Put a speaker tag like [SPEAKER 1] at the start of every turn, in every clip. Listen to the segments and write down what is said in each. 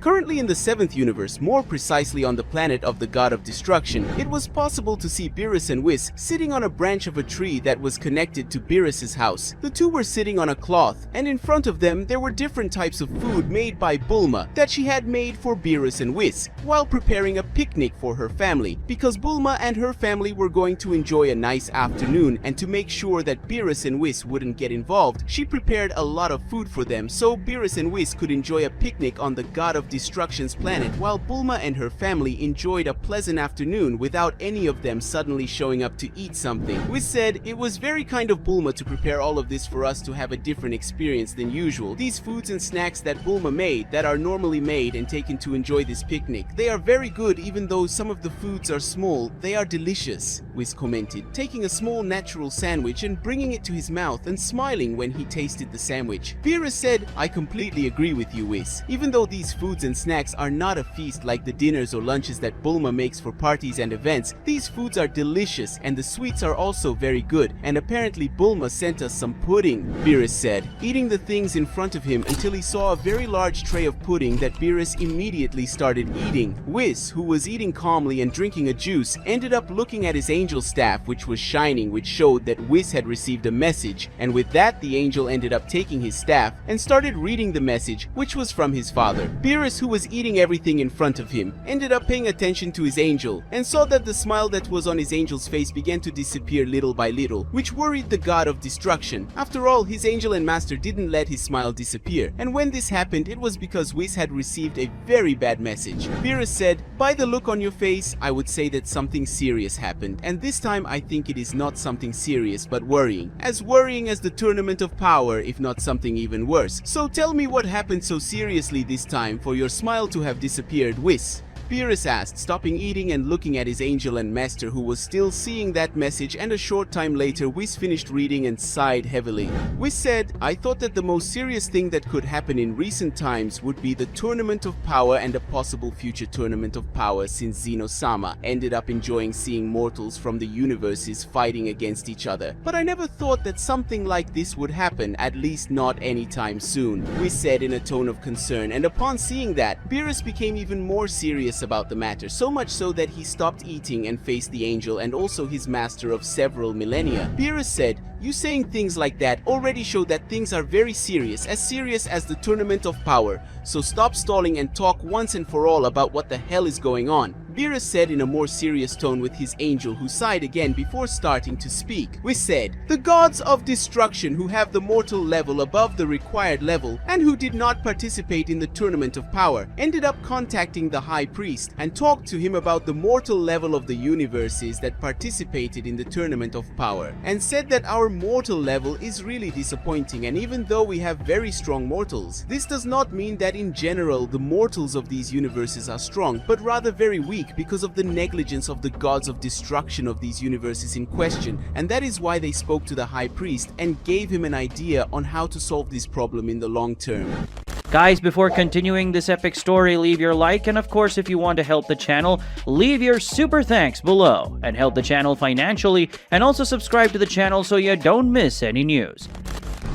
[SPEAKER 1] Currently in the 7th universe, more precisely on the planet of the god of destruction, it was possible to see Beerus and Whis sitting on a branch of a tree that was connected to Beerus's house. The two were sitting on a cloth, and in front of them there were different types of food made by Bulma that she had made for Beerus and Whis, while preparing a picnic for her family, because Bulma and her family were going to enjoy a nice afternoon, and to make sure that Beerus and Whis wouldn't get involved, she prepared a lot of food for them so Beerus and Whis could enjoy a picnic on the god of destruction's planet, while Bulma and her family enjoyed a pleasant afternoon without any of them suddenly showing up to eat something. Whis said, "It was very kind of Bulma to prepare all of this for us to have a different experience than usual. These foods and snacks that Bulma made, that are normally made and taken to enjoy this picnic, they are very good even though some of the foods are small, they are delicious," Whis commented, taking a small natural sandwich and bringing it to his mouth and smiling when he tasted the sandwich. Beerus said, "I completely agree with you, Whis. Even though these foods and snacks are not a feast like the dinners or lunches that Bulma makes for parties and events, these foods are delicious and the sweets are also very good, and apparently Bulma sent us some pudding," Beerus said, eating the things in front of him until he saw a very large tray of pudding that Beerus immediately started eating. Whis, who was eating calmly and drinking a juice, ended up looking at his angel staff, which was shining, which showed that Whis had received a message, and with that the angel ended up taking his staff and started reading the message, which was from his father. Beerus, who was eating everything in front of him, ended up paying attention to his angel and saw that the smile that was on his angel's face began to disappear little by little, which worried the god of destruction. After all, his angel and master didn't let his smile disappear, and when this happened it was because Whis had received a very bad message. Beerus said, "By the look on your face, I would say that something serious happened, and this time I think it is not something serious but worrying as the Tournament of Power, if not something even worse. So tell me what happened so seriously this time for your smile to have disappeared, Whis?" Beerus asked, stopping eating and looking at his angel and master, who was still seeing that message, and a short time later Whis finished reading and sighed heavily. Whis said, "I thought that the most serious thing that could happen in recent times would be the Tournament of Power and a possible future Tournament of Power, since Zeno-sama ended up enjoying seeing mortals from the universes fighting against each other. But I never thought that something like this would happen, at least not anytime soon," Whis said in a tone of concern, and upon seeing that, Beerus became even more serious about the matter, so much so that he stopped eating and faced the angel and also his master of several millennia. Beerus said, "You saying things like that already show that things are very serious as the Tournament of Power, so stop stalling and talk once and for all about what the hell is going on," Beerus said in a more serious tone with his angel, who sighed again before starting to speak. Whis said, "The gods of destruction who have the mortal level above the required level and who did not participate in the Tournament of Power ended up contacting the High Priest and talked to him about the mortal level of the universes that participated in the Tournament of Power, and said that our mortal level is really disappointing, and even though we have very strong mortals, this does not mean that in general the mortals of these universes are strong, but rather very weak because of the negligence of the gods of destruction of these universes in question, and that is why they spoke to the High Priest and gave him an idea on how to solve this problem in the long term."
[SPEAKER 2] Guys, before continuing this epic story, leave your like, and of course if you want to help the channel, leave your super thanks below and help the channel financially, and also subscribe to the channel so you don't miss any news.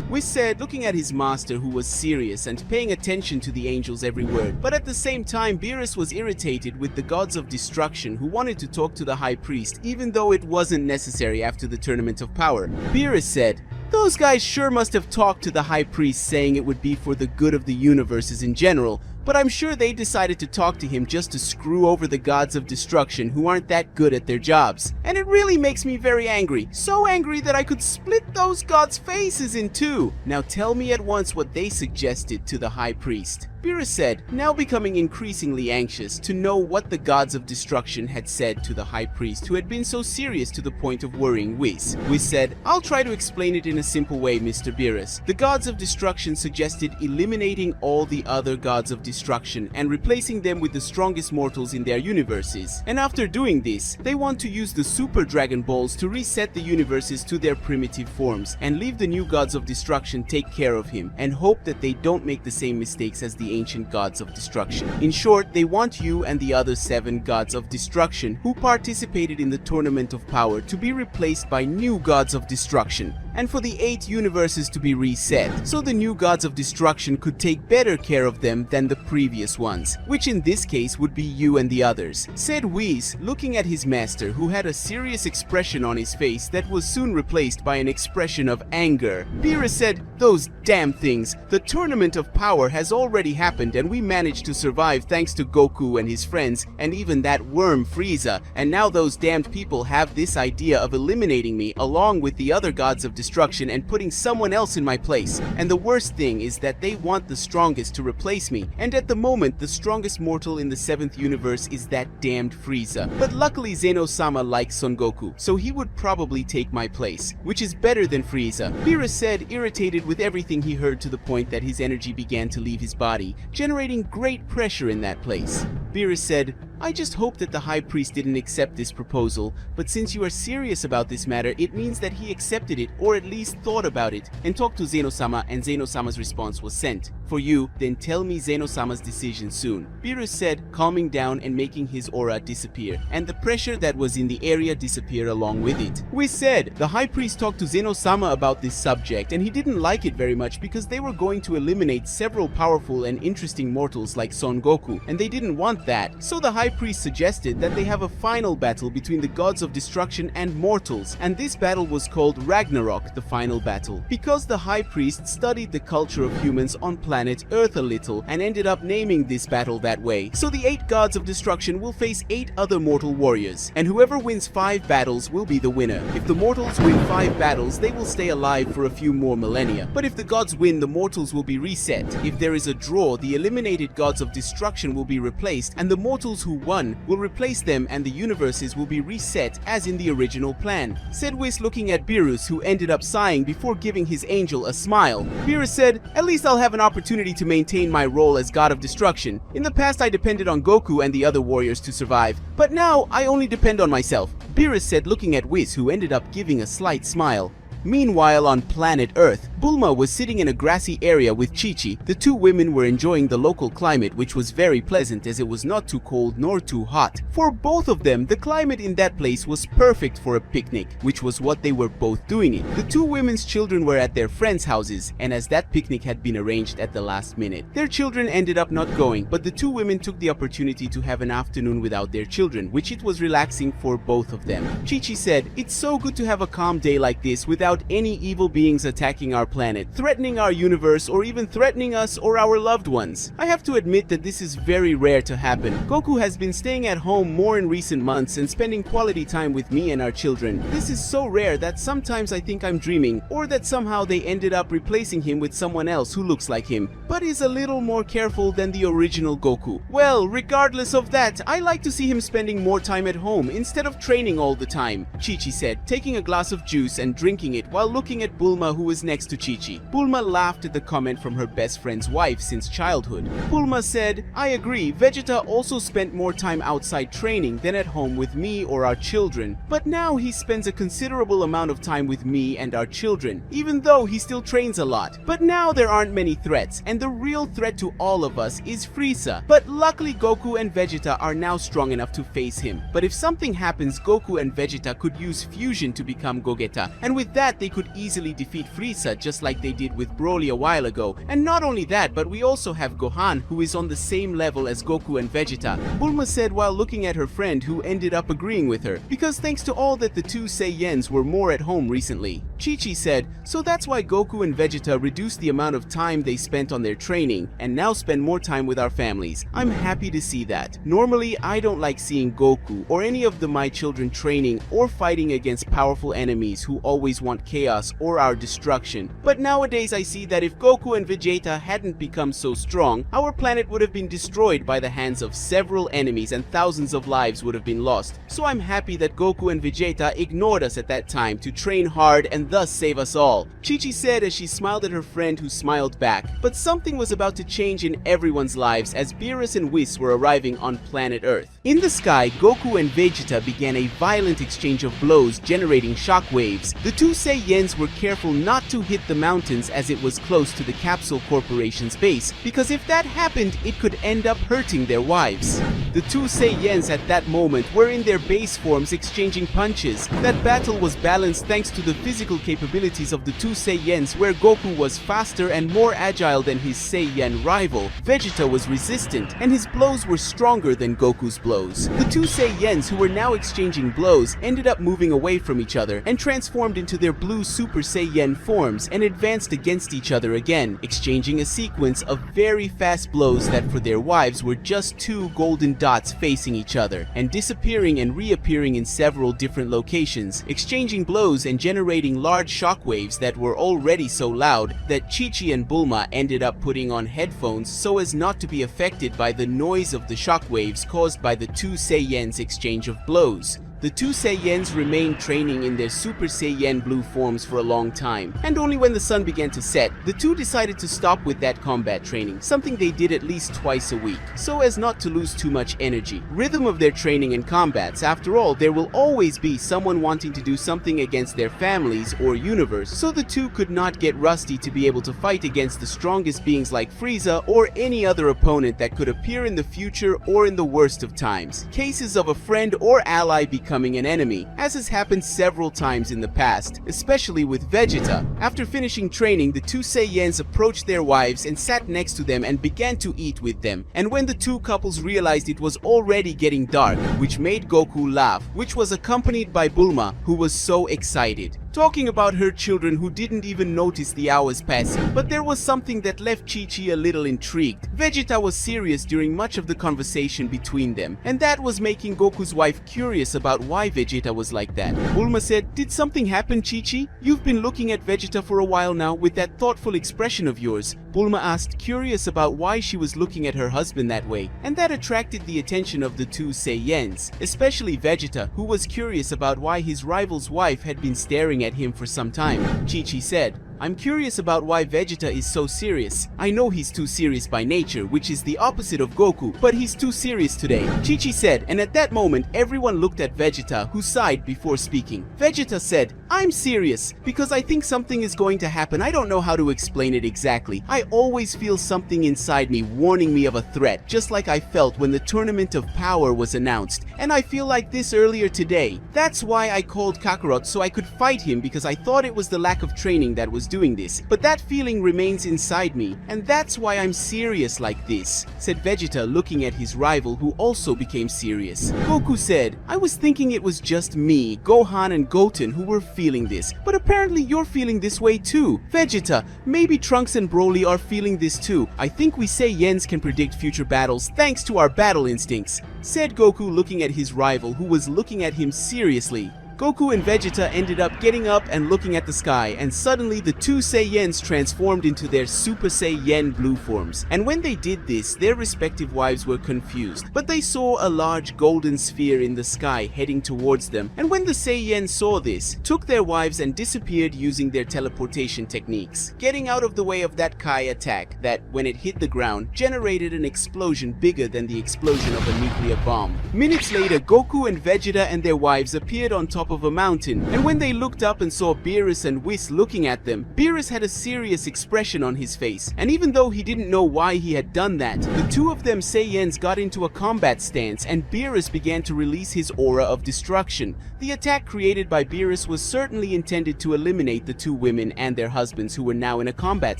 [SPEAKER 1] Whis said, looking at his master, who was serious and paying attention to the angel's every word, but at the same time Beerus was irritated with the gods of destruction who wanted to talk to the High Priest even though it wasn't necessary after the Tournament of Power. Beerus said, "Those guys sure must have talked to the High Priest saying it would be for the good of the universes in general, but I'm sure they decided to talk to him just to screw over the gods of destruction who aren't that good at their jobs. And it really makes me very angry. So angry that I could split those gods' faces in two. Now tell me at once what they suggested to the High Priest." Beerus said, now becoming increasingly anxious to know what the gods of destruction had said to the High Priest, who had been so serious to the point of worrying Whis. Whis said, "I'll try to explain it in a simple way, Mr. Beerus. The gods of destruction suggested eliminating all the other gods of destruction and replacing them with the strongest mortals in their universes. And after doing this, they want to use the Super Dragon Balls to reset the universes to their primitive forms and leave the new gods of destruction take care of him and hope that they don't make the same mistakes as the ancient gods of destruction. In short, they want you and the other 7 gods of destruction who participated in the Tournament of Power to be replaced by new gods of destruction." and for the 8 universes to be reset, so the new gods of destruction could take better care of them than the previous ones, which in this case would be you and the others, said Whis, looking at his master, who had a serious expression on his face that was soon replaced by an expression of anger. Beerus said, "Those damn things. The tournament of power has already happened and we managed to survive thanks to Goku and his friends and even that worm Frieza, and now those damned people have this idea of eliminating me along with the other gods of destruction and putting someone else in my place. And the worst thing is that they want the strongest to replace me, and at the moment the strongest mortal in the 7th universe is that damned Frieza. But luckily Zeno-sama likes Son Goku, so he would probably take my place, which is better than Frieza." Beerus said, irritated with everything he heard to the point that his energy began to leave his body, generating great pressure in that place. Beerus said, "I just hope that the High Priest didn't accept this proposal, but since you are serious about this matter, it means that he accepted it or at least thought about it and talked to Zeno-sama, and Zeno-sama's response was sent. For you, then tell me Zeno-sama's decision soon." Beerus said, calming down and making his aura disappear, and the pressure that was in the area disappear along with it. Whis said, "The High Priest talked to Zeno-sama about this subject and he didn't like it very much because they were going to eliminate several powerful and interesting mortals like Son Goku, and they didn't want that. So the High Priest suggested that they have a final battle between the gods of destruction and mortals, and this battle was called Ragnarok, the final battle. Because the High Priest studied the culture of humans on planet Earth a little and ended up naming this battle that way. So the 8 gods of destruction will face 8 other mortal warriors, and whoever wins 5 battles will be the winner. If the mortals win 5 battles, they will stay alive for a few more millennia. But if the gods win, the mortals will be reset. If there is a draw, the eliminated gods of destruction will be replaced, and the mortals who won will replace them and the universes will be reset as in the original plan," said Whis, looking at Beerus, who ended up sighing before giving his angel a smile. Beerus said, "At least I'll have an opportunity to maintain my role as god of destruction. In the past I depended on Goku and the other warriors to survive, but now I only depend on myself," Beerus said, looking at Whis, who ended up giving a slight smile. Meanwhile, on planet Earth, Bulma was sitting in a grassy area with Chi-Chi. The 2 women were enjoying the local climate, which was very pleasant as it was not too cold nor too hot. For both of them, the climate in that place was perfect for a picnic, which was what they were both doing it. The 2 women's children were at their friends' houses, and as that picnic had been arranged at the last minute, their children ended up not going, but the 2 women took the opportunity to have an afternoon without their children, which it was relaxing for both of them. Chi-Chi said, "It's so good to have a calm day like this without any evil beings attacking our planet, threatening our universe, or even threatening us or our loved ones. I have to admit that this is very rare to happen. Goku has been staying at home more in recent months and spending quality time with me and our children. This is so rare that sometimes I think I'm dreaming, or that somehow they ended up replacing him with someone else who looks like him, but is a little more careful than the original Goku. Well, regardless of that, I like to see him spending more time at home instead of training all the time," Chi-Chi said, taking a glass of juice and drinking it while looking at Bulma, who was next to Chi-Chi. Bulma laughed at the comment from her best friend's wife since childhood. Bulma said, "I agree, Vegeta also spent more time outside training than at home with me or our children, but now he spends a considerable amount of time with me and our children, even though he still trains a lot. But now there aren't many threats, and the real threat to all of us is Frieza. But luckily Goku and Vegeta are now strong enough to face him. But if something happens, Goku and Vegeta could use fusion to become Gogeta, and with that they could easily defeat Frieza just like they did with Broly a while ago. And not only that, but we also have Gohan, who is on the same level as Goku and Vegeta," Bulma said while looking at her friend, who ended up agreeing with her, because thanks to all that the 2 Saiyans were more at home recently. Chi-Chi said, "So that's why Goku and Vegeta reduced the amount of time they spent on their training and now spend more time with our families. I'm happy to see that. Normally, I don't like seeing Goku or any of my children training or fighting against powerful enemies who always want chaos or our destruction. But nowadays I see that if Goku and Vegeta hadn't become so strong, our planet would have been destroyed by the hands of several enemies and thousands of lives would have been lost. So I'm happy that Goku and Vegeta ignored us at that time to train hard and thus save us all," Chi-Chi said as she smiled at her friend, who smiled back. But something was about to change in everyone's lives as Beerus and Whis were arriving on planet Earth. In the sky, Goku and Vegeta began a violent exchange of blows, generating shockwaves. The 2 Saiyans were careful not to hit the mountains as it was close to the Capsule Corporation's base, because if that happened, it could end up hurting their wives. The two Saiyans at that moment were in their base forms exchanging punches. That battle was balanced thanks to the physical capabilities of the two Saiyans, where Goku was faster and more agile than his Saiyan rival. Vegeta was resistant, and his blows were stronger than Goku's blows. The two Saiyans, who were now exchanging blows, ended up moving away from each other and transformed into their blue Super Saiyan forms and advanced against each other again, exchanging a sequence of very fast blows that for their wives were just two golden dots facing each other, and disappearing and reappearing in several different locations, exchanging blows and generating large shockwaves that were already so loud that Chi-Chi and Bulma ended up putting on headphones so as not to be affected by the noise of the shockwaves caused by the two Saiyans' exchange of blows. The two Saiyans remained training in their Super Saiyan blue forms for a long time, and only when the sun began to set, the two decided to stop with that combat training, something they did at least twice a week, so as not to lose too much energy. Rhythm of their training and combats, after all, there will always be someone wanting to do something against their families or universe, so the two could not get rusty to be able to fight against the strongest beings like Frieza or any other opponent that could appear in the future or in the worst of times. Cases of a friend or ally becoming an enemy, as has happened several times in the past, especially with Vegeta. After finishing training, the two Saiyans approached their wives and sat next to them and began to eat with them. And when the two couples realized it was already getting dark, which made Goku laugh, which was accompanied by Bulma, who was so excited, talking about her children who didn't even notice the hours passing. But there was something that left Chi-Chi a little intrigued. Vegeta was serious during much of the conversation between them, and that was making Goku's wife curious about why Vegeta was like that. Bulma said, "Did something happen, Chi-Chi? You've been looking at Vegeta for a while now with that thoughtful expression of yours." Bulma asked, curious about why she was looking at her husband that way, and that attracted the attention of the two Saiyans, especially Vegeta, who was curious about why his rival's wife had been staring at him for some time. Chi-Chi said, "I'm curious about why Vegeta is so serious. I know he's too serious by nature, which is the opposite of Goku, but he's too serious today," Chi-Chi said, and at that moment everyone looked at Vegeta, who sighed before speaking. Vegeta said, "I'm serious because I think something is going to happen. I don't know how to explain it exactly. I always feel something inside me warning me of a threat, just like I felt when the Tournament of Power was announced, and I feel like this earlier today. That's why I called Kakarot so I could fight him, because I thought it was the lack of training that was doing this, but that feeling remains inside me, and that's why I'm serious like this," said Vegeta, looking at his rival, who also became serious. Goku said, "I was thinking it was just me, Gohan and Goten who were feeling this, but apparently you're feeling this way too. Vegeta, maybe Trunks and Broly are feeling this too. I think we Saiyans can predict future battles thanks to our battle instincts," said Goku, looking at his rival, who was looking at him seriously. Goku and Vegeta ended up getting up and looking at the sky, and suddenly the two Saiyans transformed into their Super Saiyan blue forms. And when they did this, their respective wives were confused, but they saw a large golden sphere in the sky heading towards them, and when the Saiyans saw this, took their wives and disappeared using their teleportation techniques, getting out of the way of that Kai attack that, when it hit the ground, generated an explosion bigger than the explosion of a nuclear bomb. Minutes later, Goku and Vegeta and their wives appeared on top of a mountain, and when they looked up and saw Beerus and Whis looking at them, Beerus had a serious expression on his face, and even though he didn't know why he had done that, the two of them Saiyans got into a combat stance, and Beerus began to release his aura of destruction. The attack created by Beerus was certainly intended to eliminate the two women and their husbands who were now in a combat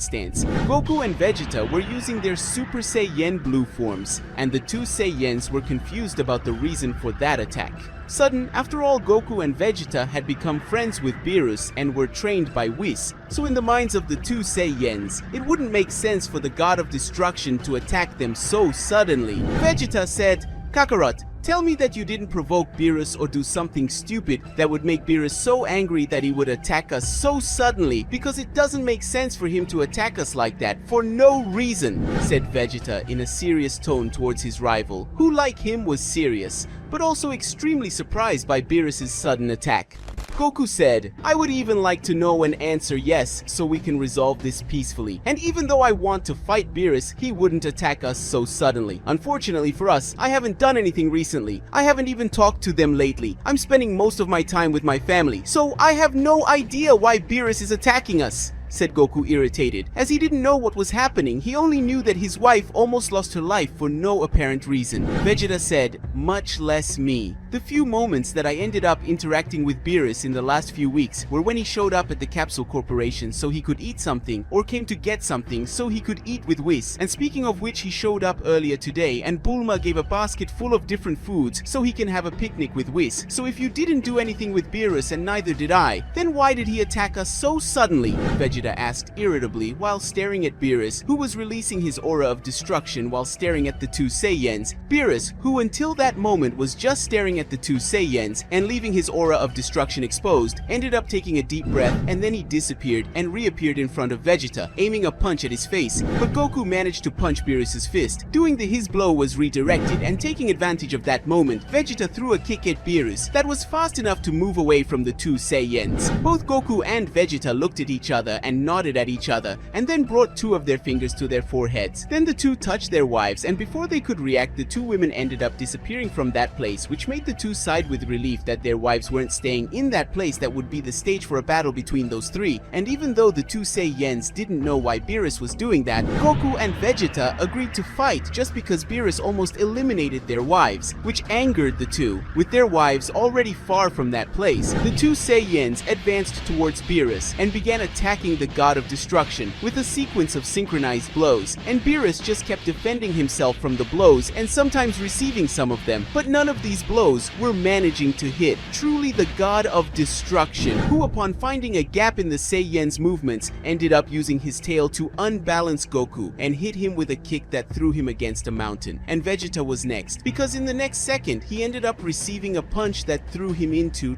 [SPEAKER 1] stance. Goku and Vegeta were using their Super Saiyan blue forms, and the two Saiyans were confused about the reason for that attack. Sudden, after all, Goku and Vegeta had become friends with Beerus and were trained by Whis, so in the minds of the two Saiyans, it wouldn't make sense for the God of Destruction to attack them so suddenly. Vegeta said, "Kakarot, tell me that you didn't provoke Beerus or do something stupid that would make Beerus so angry that he would attack us so suddenly, because it doesn't make sense for him to attack us like that for no reason," said Vegeta in a serious tone towards his rival, who like him was serious, but also extremely surprised by Beerus' sudden attack. Goku said, "I would even like to know and answer yes so we can resolve this peacefully. And even though I want to fight Beerus, he wouldn't attack us so suddenly. Unfortunately for us, I haven't done anything recently. I haven't even talked to them lately. I'm spending most of my time with my family, so I have no idea why Beerus is attacking us." said Goku, irritated. As he didn't know what was happening, he only knew that his wife almost lost her life for no apparent reason. Vegeta said, "Much less me." The few moments that I ended up interacting with Beerus in the last few weeks were when he showed up at the Capsule Corporation so he could eat something, or came to get something so he could eat with Whis. And speaking of which, he showed up earlier today, and Bulma gave a basket full of different foods so he can have a picnic with Whis. So if you didn't do anything with Beerus and neither did I, then why did he attack us so suddenly? Vegeta asked irritably while staring at Beerus, who was releasing his aura of destruction while staring at the two Saiyans. Beerus, who until that moment was just staring at the two Saiyans and leaving his aura of destruction exposed, ended up taking a deep breath, and then he disappeared and reappeared in front of Vegeta, aiming a punch at his face. But Goku managed to punch Beerus's fist. Doing his blow was redirected, and taking advantage of that moment, Vegeta threw a kick at Beerus that was fast enough to move away from the two Saiyans. Both Goku and Vegeta looked at each other and nodded at each other, and then brought two of their fingers to their foreheads. Then the two touched their wives, and before they could react, the two women ended up disappearing from that place, which made the two sighed with relief that their wives weren't staying in that place that would be the stage for a battle between those three. And even though the two Saiyans didn't know why Beerus was doing that, Goku and Vegeta agreed to fight just because Beerus almost eliminated their wives, which angered the two. With their wives already far from that place, the two Saiyans advanced towards Beerus and began attacking the God of Destruction with a sequence of synchronized blows, and Beerus just kept defending himself from the blows and sometimes receiving some of them, but none of these blows were managing to hit. Truly the God of Destruction, who upon finding a gap in the Saiyans' movements, ended up using his tail to unbalance Goku and hit him with a kick that threw him against a mountain. And Vegeta was next, because in the next second he ended up receiving a punch that threw him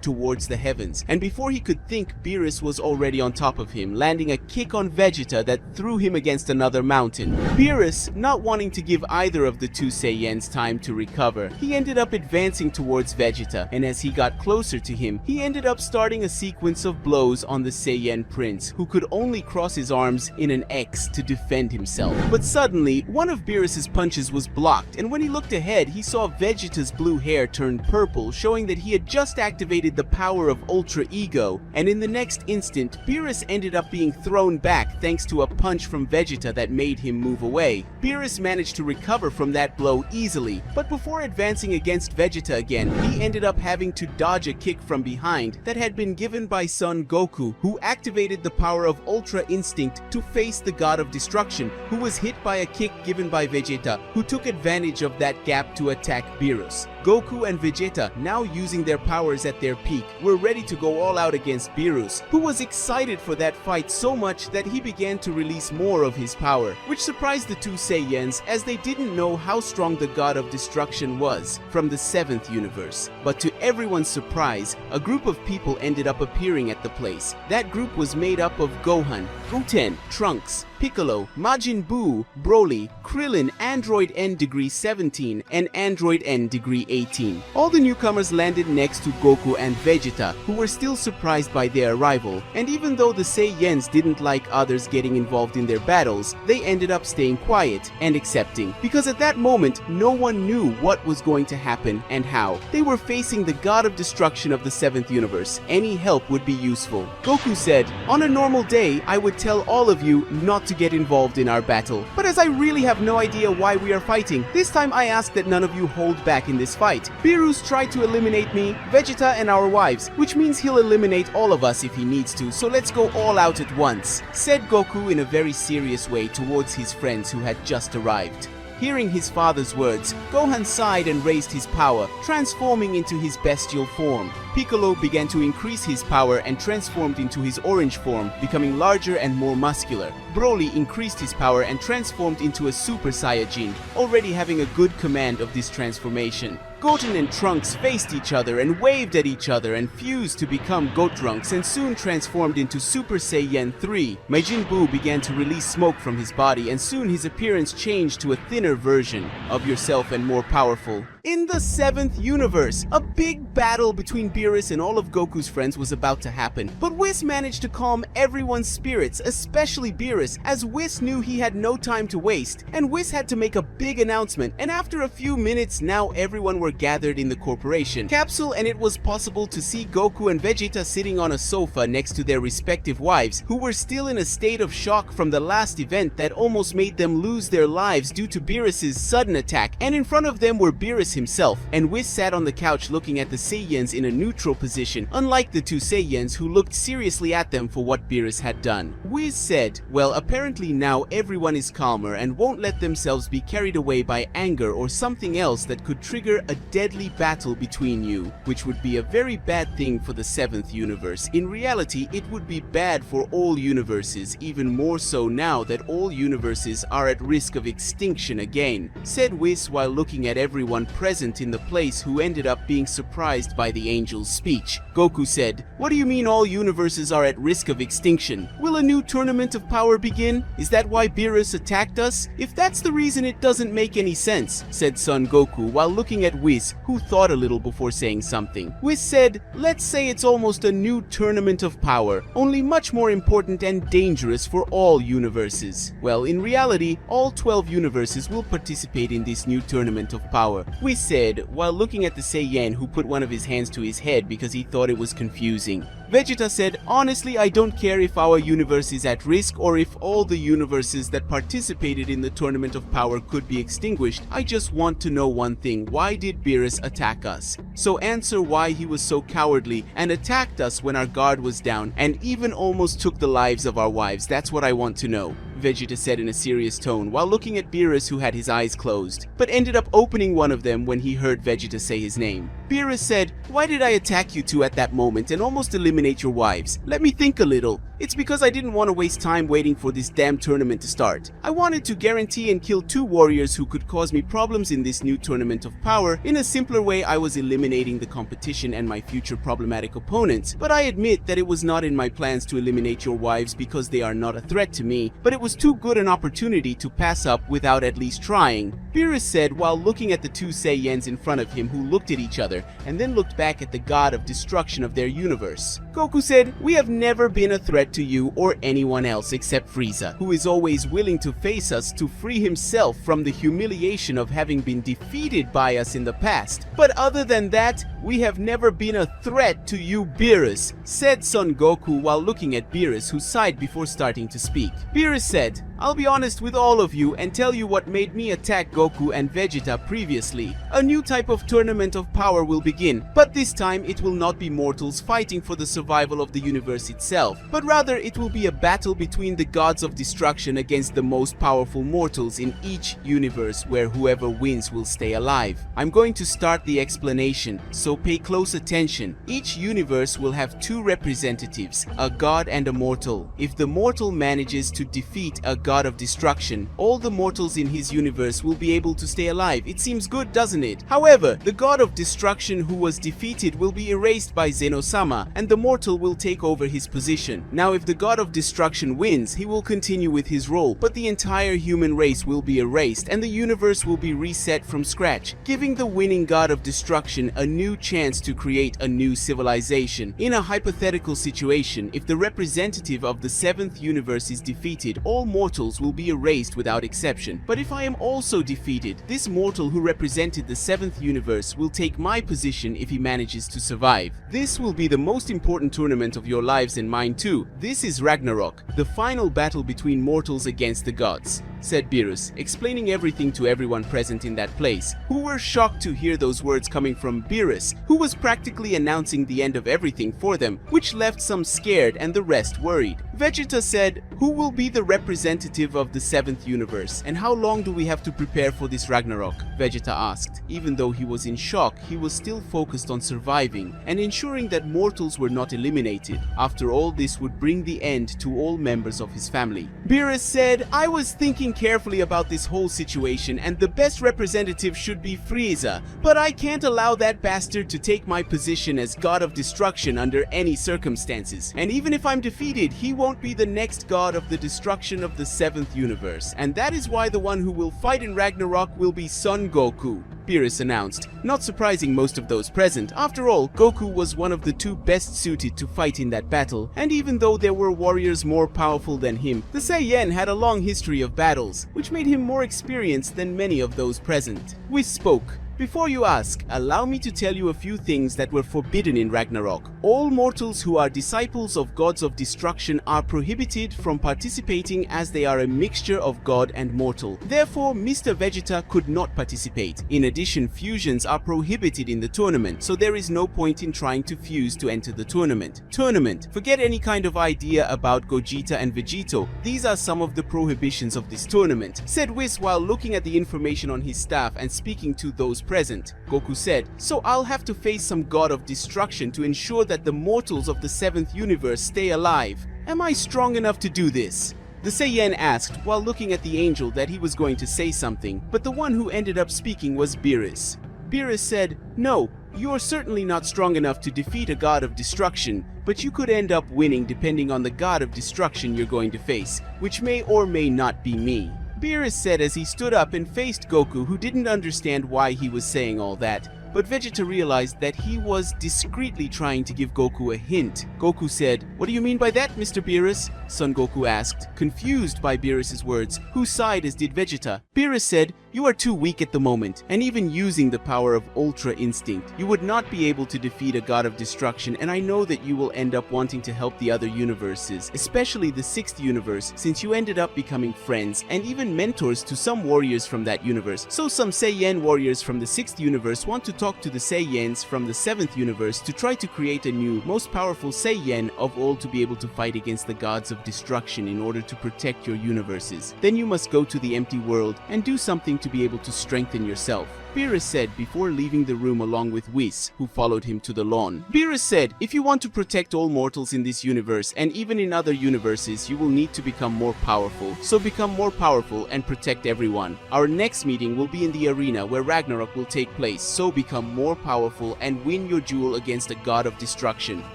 [SPEAKER 1] towards the heavens, and before he could think, Beerus was already on top of him, landing a kick on Vegeta that threw him against another mountain. Beerus, not wanting to give either of the two Saiyans time to recover, he ended up advancing towards Vegeta, and as he got closer to him, he ended up starting a sequence of blows on the Saiyan Prince, who could only cross his arms in an X to defend himself. But suddenly, one of Beerus's punches was blocked, and when he looked ahead, he saw Vegeta's blue hair turn purple, showing that he had just activated the power of Ultra Ego, and in the next instant, Beerus ended up being thrown back thanks to a punch from Vegeta that made him move away. Beerus managed to recover from that blow easily, but before advancing against Vegeta again, he ended up having to dodge a kick from behind that had been given by Son Goku, who activated the power of Ultra Instinct to face the God of Destruction, who was hit by a kick given by Vegeta, who took advantage of that gap to attack Beerus. Goku and Vegeta, now using their powers at their peak, were ready to go all out against Beerus, who was excited for that fight so much that he began to release more of his power, which surprised the two Saiyans as they didn't know how strong the God of Destruction was from the 7th universe. But to everyone's surprise, a group of people ended up appearing at the place. That group was made up of Gohan, Goten, Trunks, Piccolo, Majin Buu, Broly, Krillin, Android N degree 17, and Android N degree 18. All the newcomers landed next to Goku and Vegeta, who were still surprised by their arrival, and even though the Saiyans didn't like others getting involved in their battles, they ended up staying quiet and accepting, because at that moment, no one knew what was going to happen and how. They were facing the God of Destruction of the 7th universe. Any help would be useful. Goku said, "On a normal day, I would tell all of you not to get involved in our battle. But as I really have no idea why we are fighting, this time I ask that none of you hold back in this fight. Beerus tried to eliminate me, Vegeta, and our wives, which means he'll eliminate all of us if he needs to, so let's go all out at once," said Goku in a very serious way towards his friends who had just arrived. Hearing his father's words, Gohan sighed and raised his power, transforming into his bestial form. Piccolo began to increase his power and transformed into his orange form, becoming larger and more muscular. Broly increased his power and transformed into a Super Saiyajin, already having a good command of this transformation. Goten and Trunks faced each other and waved at each other and fused to become Gotrunks and soon transformed into Super Saiyan 3. Majin Buu began to release smoke from his body and soon his appearance changed to a thinner version of yourself and more powerful. In the 7th universe, a big battle between Beerus and all of Goku's friends was about to happen, but Whis managed to calm everyone's spirits, especially Beerus, as Whis knew he had no time to waste, and Whis had to make a big announcement, and after a few minutes, now everyone were gathered in the corporation capsule, and it was possible to see Goku and Vegeta sitting on a sofa next to their respective wives, who were still in a state of shock from the last event that almost made them lose their lives due to Beerus's sudden attack, and in front of them were Beerus himself, and Whis sat on the couch looking at the Saiyans in a neutral position, unlike the two Saiyans who looked seriously at them for what Beerus had done. Whis said, well, apparently now everyone is calmer and won't let themselves be carried away by anger or something else that could trigger a deadly battle between you, which would be a very bad thing for the 7th universe. In reality, it would be bad for all universes, even more so now that all universes are at risk of extinction again, said Whis while looking at everyone present in the place who ended up being surprised by the angel's speech. Goku said, what do you mean all universes are at risk of extinction? Will a new tournament of power begin? Is that why Beerus attacked us? If that's the reason, it doesn't make any sense, said Son Goku while looking at Whis, who thought a little before saying something. Whis said, let's say it's almost a new tournament of power, only much more important and dangerous for all universes. Well, in reality, all 12 universes will participate in this new tournament of power, Whis said while looking at the Saiyan who put one of his hands to his head because he thought it was confusing. Vegeta said, honestly, I don't care if our universe is at risk or if all the universes that participated in the tournament of power could be extinguished. I just want to know one thing. Why did Beerus attack us? So answer why he was so cowardly and attacked us when our guard was down and even almost took the lives of our wives. That's what I want to know, Vegeta said in a serious tone while looking at Beerus, who had his eyes closed, but ended up opening one of them when he heard Vegeta say his name. Beerus said, why did I attack you two at that moment and almost eliminate your wives? Let me think a little. It's because I didn't want to waste time waiting for this damn tournament to start. I wanted to guarantee and kill two warriors who could cause me problems in this new tournament of power. In a simpler way, I was eliminating the competition and my future problematic opponents, but I admit that it was not in my plans to eliminate your wives because they are not a threat to me, but it was too good an opportunity to pass up without at least trying, Beerus said while looking at the two Saiyans in front of him who looked at each other and then looked back at the god of destruction of their universe. Goku said, we have never been a threat to you or anyone else except Frieza, who is always willing to face us to free himself from the humiliation of having been defeated by us in the past. But other than that, we have never been a threat to you, Beerus, said Son Goku while looking at Beerus, who sighed before starting to speak. Beerus said, I'll be honest with all of you and tell you what made me attack Goku and Vegeta previously. A new type of tournament of power will begin, but this time it will not be mortals fighting for the survival of the universe itself, but rather it will be a battle between the gods of destruction against the most powerful mortals in each universe, where whoever wins will stay alive. I'm going to start the explanation, so pay close attention. Each universe will have two representatives, a god and a mortal. If the mortal manages to defeat a god of destruction, all the mortals in his universe will be able to stay alive. It seems good, doesn't it? However, the god of destruction who was defeated will be erased by Zeno-sama, and the mortal will take over his position. Now, if the god of destruction wins, he will continue with his role, but the entire human race will be erased and the universe will be reset from scratch, giving the winning god of destruction a new chance to create a new civilization. In a hypothetical situation, if the representative of the 7th universe is defeated, all mortals will be erased without exception. But if I am also defeated, this mortal who represented the 7th universe will take my position if he manages to survive. This will be the most important tournament of your lives and mine too. This is Ragnarok, the final battle between mortals against the gods, said Beerus, explaining everything to everyone present in that place, who were shocked to hear those words coming from Beerus, who was practically announcing the end of everything for them, which left some scared and the rest worried. Vegeta said, who will be the representative of the 7th universe, and how long do we have to prepare for this Ragnarok? Vegeta asked. Even though he was in shock, he was still focused on surviving and ensuring that mortals were not eliminated. After all, this would bring the end to all members of his family. Beerus said, I was thinking carefully about this whole situation and the best representative should be Frieza, but I can't allow that bastard to take my position as god of destruction under any circumstances. And even if I'm defeated, he won't won't be the next god of the destruction of the 7th universe, and that is why the one who will fight in Ragnarok will be Son Goku, Beerus announced, not surprising most of those present. After all, Goku was one of the two best suited to fight in that battle, and even though there were warriors more powerful than him, the Saiyan had a long history of battles, which made him more experienced than many of those present. Whis spoke. Before you ask, allow me to tell you a few things that were forbidden in Ragnarok. All mortals who are disciples of gods of destruction are prohibited from participating as they are a mixture of god and mortal. Therefore, Mr. Vegeta could not participate. In addition, fusions are prohibited in the tournament, so there is no point in trying to fuse to enter the tournament. Forget any kind of idea about Gogeta and Vegito. These are some of the prohibitions of this tournament, said Whis while looking at the information on his staff and speaking to those present. Goku said, so I'll have to face some god of destruction to ensure that the mortals of the 7th universe stay alive. Am I strong enough to do this? The Saiyan asked while looking at the angel that he was going to say something, but the one who ended up speaking was Beerus. Beerus said, no, you're certainly not strong enough to defeat a god of destruction, but you could end up winning depending on the god of destruction you're going to face, which may or may not be me. Beerus said as he stood up and faced Goku, who didn't understand why he was saying all that. But Vegeta realized that he was discreetly trying to give Goku a hint. Goku said, what do you mean by that, Mr. Beerus? Son Goku asked, confused by Beerus' words. Whose side is did Vegeta? Beerus said, you are too weak at the moment, and even using the power of Ultra Instinct, you would not be able to defeat a god of destruction, and I know that you will end up wanting to help the other universes, especially the 6th universe, since you ended up becoming friends and even mentors to some warriors from that universe. So some Saiyan warriors from the 6th universe want to talk to the Saiyans from the 7th universe to try to create a new, most powerful Saiyan of all to be able to fight against the gods of destruction in order to protect your universes. Then you must go to the empty world and do something to be able to strengthen yourself, Beerus said before leaving the room along with Whis, who followed him to the lawn. Beerus said, if you want to protect all mortals in this universe and even in other universes, you will need to become more powerful. So become more powerful and protect everyone. Our next meeting will be in the arena where Ragnarok will take place, so become more powerful and win your duel against a god of destruction.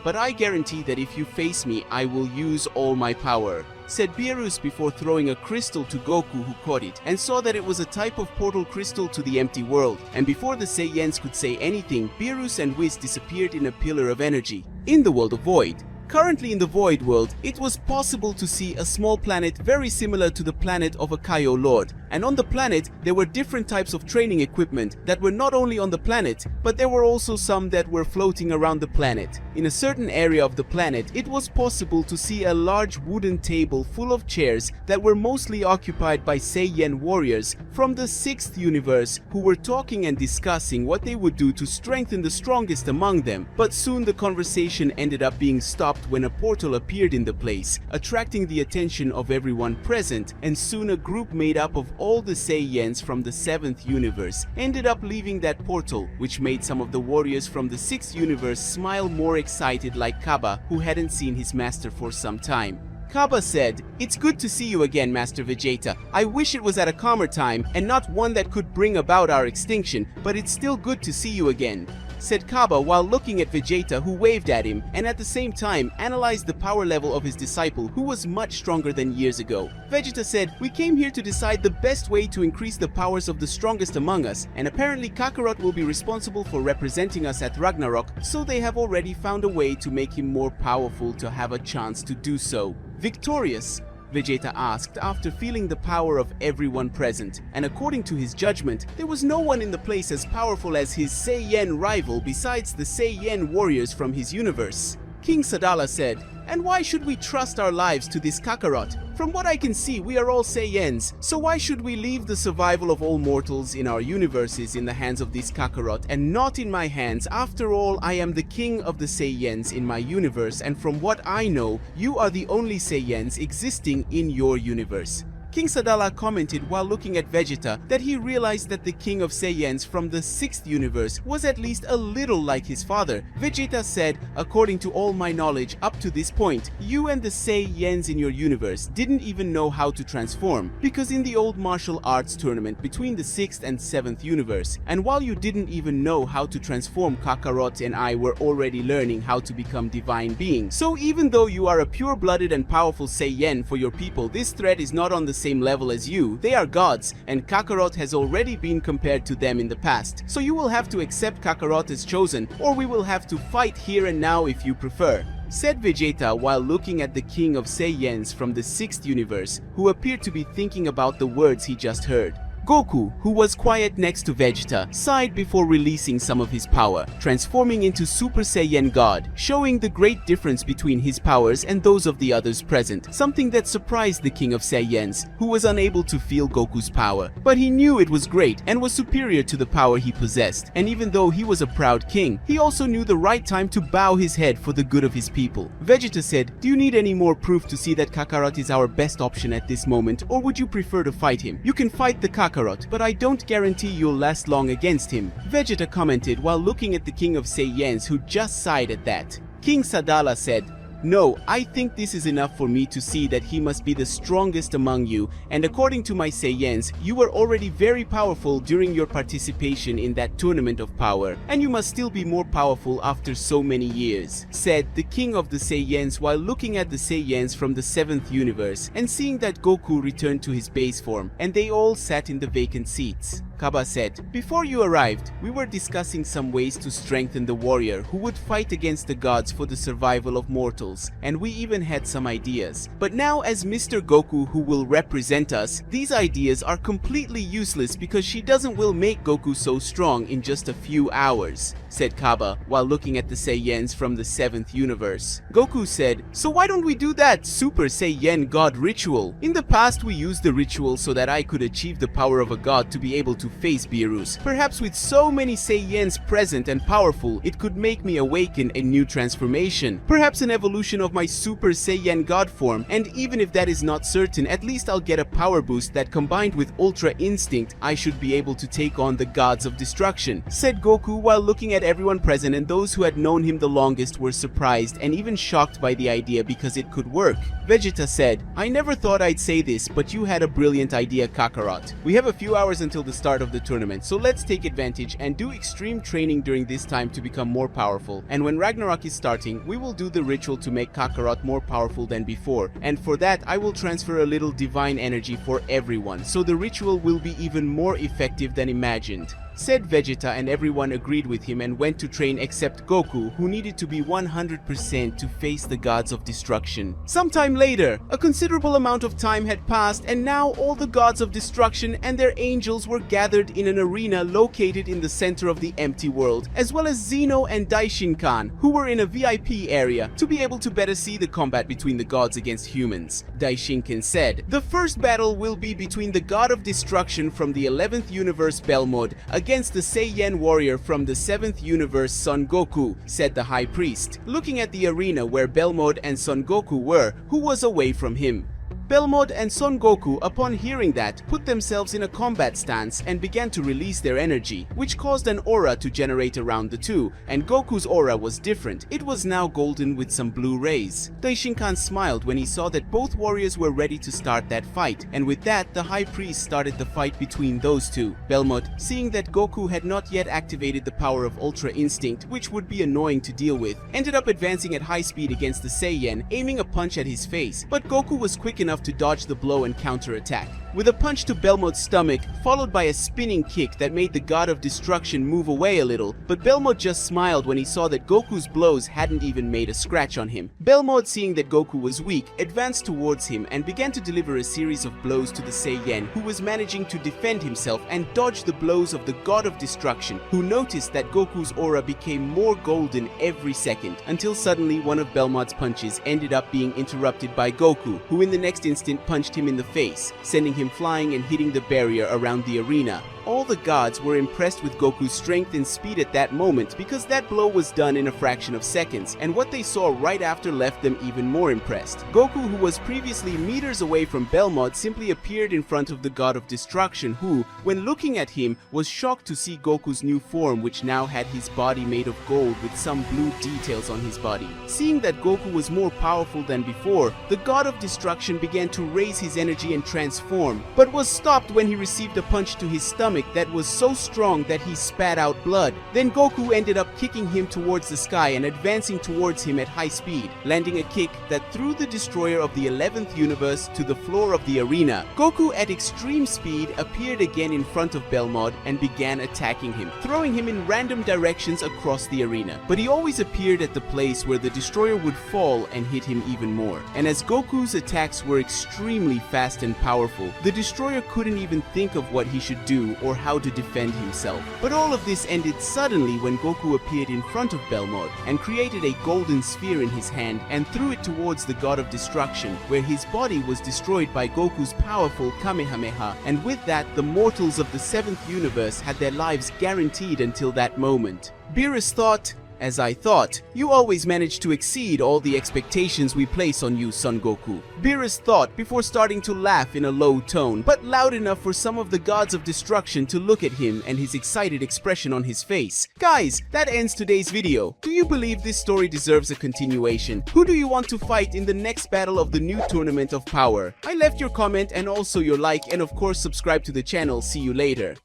[SPEAKER 1] But I guarantee that if you face me, I will use all my power, said Beerus before throwing a crystal to Goku, who caught it and saw that it was a type of portal crystal to the empty world. And before the Saiyans could say anything, Beerus and Whis disappeared in a pillar of energy in the world of Void. Currently in the Void world, it was possible to see a small planet very similar to the planet of a Kaio Lord, and on the planet there were different types of training equipment that were not only on the planet, but there were also some that were floating around the planet. In a certain area of the planet, it was possible to see a large wooden table full of chairs that were mostly occupied by Saiyan warriors from the 6th universe who were talking and discussing what they would do to strengthen the strongest among them. But soon the conversation ended up being stopped when a portal appeared in the place, attracting the attention of everyone present, and soon a group made up of all the Saiyans from the 7th universe ended up leaving that portal, which made some of the warriors from the 6th universe smile more excited, like Kaba, who hadn't seen his master for some time. Kaba said, it's good to see you again, Master Vegeta. I wish it was at a calmer time and not one that could bring about our extinction, but it's still good to see you again, said Kaba while looking at Vegeta, who waved at him and at the same time analyzed the power level of his disciple, who was much stronger than years ago. Vegeta said, we came here to decide the best way to increase the powers of the strongest among us, and apparently Kakarot will be responsible for representing us at Ragnarok, so they have already found a way to make him more powerful to have a chance to do so. Victorious? Vegeta asked after feeling the power of everyone present, and according to his judgment, there was no one in the place as powerful as his Saiyan rival besides the Saiyan warriors from his universe. King Sadala said, and why should we trust our lives to this Kakarot? From what I can see, we are all Saiyans, so why should we leave the survival of all mortals in our universes in the hands of this Kakarot and not in my hands? After all, I am the king of the Saiyans in my universe, and from what I know, you are the only Saiyans existing in your universe. King Sadala commented while looking at Vegeta that he realized that the King of Saiyans from the 6th universe was at least a little like his father. Vegeta said, according to all my knowledge up to this point, you and the Saiyans in your universe didn't even know how to transform, because in the old martial arts tournament between the 6th and 7th universe, and while you didn't even know how to transform, Kakarot and I were already learning how to become divine beings. So even though you are a pure-blooded and powerful Saiyan for your people, this threat is not on the same level as you. They are gods, and Kakarot has already been compared to them in the past. So you will have to accept Kakarot as chosen, or we will have to fight here and now if you prefer, said Vegeta while looking at the King of Saiyans from the 6th universe, who appeared to be thinking about the words he just heard. Goku, who was quiet next to Vegeta, sighed before releasing some of his power, transforming into Super Saiyan God, showing the great difference between his powers and those of the others present, something that surprised the King of Saiyans, who was unable to feel Goku's power. But he knew it was great and was superior to the power he possessed, and even though he was a proud king, he also knew the right time to bow his head for the good of his people. Vegeta said, "Do you need any more proof to see that Kakarot is our best option at this moment, or would you prefer to fight him? You can fight the Kakarot, but I don't guarantee you'll last long against him," Vegeta commented while looking at the King of Saiyans, who just sighed at that. King Sadala said, "No, I think this is enough for me to see that he must be the strongest among you, and according to my Saiyans, you were already very powerful during your participation in that tournament of power, and you must still be more powerful after so many years," said the King of the Saiyans while looking at the Saiyans from the 7th universe and seeing that Goku returned to his base form, and they all sat in the vacant seats. Kaba said, "Before you arrived, we were discussing some ways to strengthen the warrior who would fight against the gods for the survival of mortals, and we even had some ideas. But now as Mr. Goku who will represent us, these ideas are completely useless because she will make Goku so strong in just a few hours," said Kaba while looking at the Saiyans from the 7th universe. Goku said, "So why don't we do that Super Saiyan God ritual? In the past we used the ritual so that I could achieve the power of a god to be able to face Beerus. Perhaps with so many Saiyans present and powerful, it could make me awaken a new transformation. Perhaps an evolution of my Super Saiyan God form, and even if that is not certain, at least I'll get a power boost that combined with Ultra Instinct, I should be able to take on the gods of destruction," said Goku while looking at everyone present, and those who had known him the longest were surprised and even shocked by the idea because it could work. Vegeta said, "I never thought I'd say this, but you had a brilliant idea, Kakarot. We have a few hours until the start of the tournament, so let's take advantage and do extreme training during this time to become more powerful. And when Ragnarok is starting, we will do the ritual to make Kakarot more powerful than before. And for that, I will transfer a little divine energy for everyone, so the ritual will be even more effective than imagined," said Vegeta, and everyone agreed with him and went to train except Goku, who needed to be 100% to face the gods of destruction. Sometime later, a considerable amount of time had passed, and now all the gods of destruction and their angels were gathered in an arena located in the center of the empty world, as well as Zeno and Daishinkan, who were in a VIP area to be able to better see the combat between the gods against humans. Daishinkan said, "The first battle will be between the god of destruction from the 11th universe Belmod against the Saiyan warrior from the 7th universe Son Goku," said the High Priest, looking at the arena where Belmod and Son Goku were, who was away from him. Belmod and Son Goku, upon hearing that, put themselves in a combat stance and began to release their energy, which caused an aura to generate around the two, and Goku's aura was different. It was now golden with some blue rays. Daishinkan smiled when he saw that both warriors were ready to start that fight, and with that, the High Priest started the fight between those two. Belmod, seeing that Goku had not yet activated the power of Ultra Instinct, which would be annoying to deal with, ended up advancing at high speed against the Saiyan, aiming a punch at his face, but Goku was quick enough to dodge the blow and counter-attack, with a punch to Belmod's stomach, followed by a spinning kick that made the god of destruction move away a little, but Belmod just smiled when he saw that Goku's blows hadn't even made a scratch on him. Belmod, seeing that Goku was weak, advanced towards him and began to deliver a series of blows to the Saiyan, who was managing to defend himself and dodge the blows of the god of destruction, who noticed that Goku's aura became more golden every second, until suddenly one of Belmod's punches ended up being interrupted by Goku, who in the next instant punched him in the face, sending him flying and hitting the barrier around the arena. All the gods were impressed with Goku's strength and speed at that moment because that blow was done in a fraction of seconds, and what they saw right after left them even more impressed. Goku, who was previously meters away from Belmod, simply appeared in front of the god of destruction who, when looking at him, was shocked to see Goku's new form, which now had his body made of gold with some blue details on his body. Seeing that Goku was more powerful than before, the god of destruction began to raise his energy and transform, but was stopped when he received a punch to his stomach that was so strong that he spat out blood. Then Goku ended up kicking him towards the sky and advancing towards him at high speed, landing a kick that threw the destroyer of the 11th universe to the floor of the arena. Goku at extreme speed appeared again in front of Belmod and began attacking him, throwing him in random directions across the arena. But he always appeared at the place where the destroyer would fall and hit him even more. And as Goku's attacks were extremely fast and powerful, the destroyer couldn't even think of what he should do or how to defend himself. But all of this ended suddenly when Goku appeared in front of Belmod and created a golden sphere in his hand and threw it towards the god of destruction, where his body was destroyed by Goku's powerful Kamehameha, and with that the mortals of the 7th universe had their lives guaranteed until that moment. Beerus thought, as I thought, you always manage to exceed all the expectations we place on you, Son Goku. Beerus thought before starting to laugh in a low tone, but loud enough for some of the gods of destruction to look at him and his excited expression on his face. Guys, that ends today's video. Do you believe this story deserves a continuation? Who do you want to fight in the next battle of the new Tournament of Power? I left your comment and also your like, and of course subscribe to the channel. See you later.